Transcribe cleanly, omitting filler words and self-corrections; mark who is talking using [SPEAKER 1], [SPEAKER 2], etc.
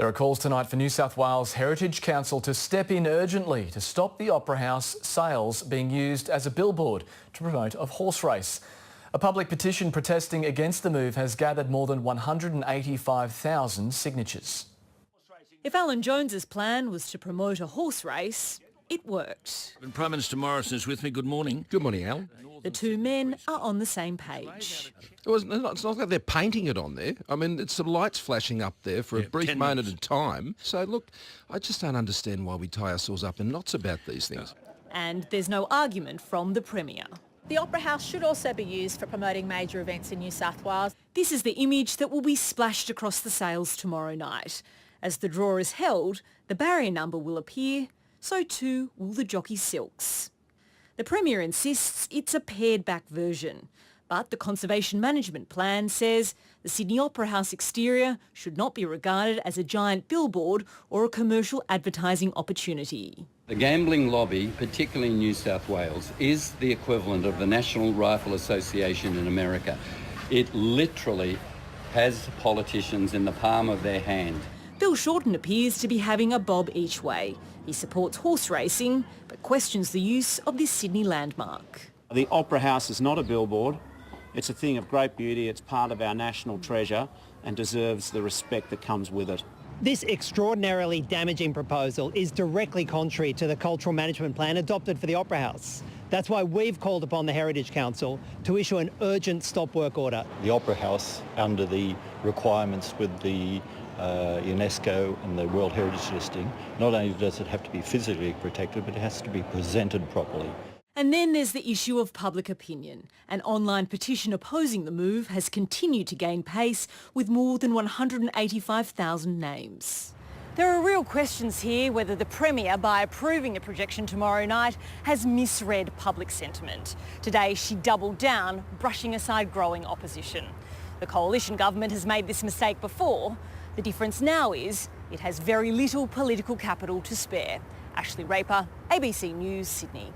[SPEAKER 1] There are calls tonight for New South Wales Heritage Council to step in urgently to stop the Opera House sales being used as a billboard to promote a horse race. A public petition protesting against the move has gathered more than 185,000 signatures.
[SPEAKER 2] If Alan Jones's plan was to promote a horse race, it worked.
[SPEAKER 3] And Prime Minister Morrison is with me. Good morning.
[SPEAKER 4] Good morning, Al.
[SPEAKER 2] The two men are on the same page.
[SPEAKER 4] It's not like they're painting it on there. I mean, it's the lights flashing up there for a brief moment of time. So, look, I just don't understand why we tie ourselves up in knots about these things.
[SPEAKER 2] And there's no argument from the Premier.
[SPEAKER 5] The Opera House should also be used for promoting major events in New South Wales.
[SPEAKER 2] This is the image that will be splashed across the sales tomorrow night. As the draw is held, the barrier number will appear, so too will the jockey silks. The Premier insists it's a pared-back version, but the Conservation Management Plan says the Sydney Opera House exterior should not be regarded as a giant billboard or a commercial advertising opportunity.
[SPEAKER 6] The gambling lobby, particularly in New South Wales, is the equivalent of the National Rifle Association in America. It literally has politicians in the palm of their hand.
[SPEAKER 2] Bill Shorten appears to be having a bob each way. He supports horse racing, but questions the use of this Sydney landmark.
[SPEAKER 7] The Opera House is not a billboard. It's a thing of great beauty. It's part of our national treasure and deserves the respect that comes with it.
[SPEAKER 8] This extraordinarily damaging proposal is directly contrary to the cultural management plan adopted for the Opera House. That's why we've called upon the Heritage Council to issue an urgent stop work order.
[SPEAKER 9] The Opera House, under the requirements with the UNESCO and the World Heritage listing, not only does it have to be physically protected, but it has to be presented properly.
[SPEAKER 2] And then there's the issue of public opinion. An online petition opposing the move has continued to gain pace with more than 185,000 names. There are real questions here whether the Premier, by approving the projection tomorrow night, has misread public sentiment. Today she doubled down, brushing aside growing opposition. The coalition government has made this mistake before. The difference now is it has very little political capital to spare. Ashleigh, ABC News, Sydney.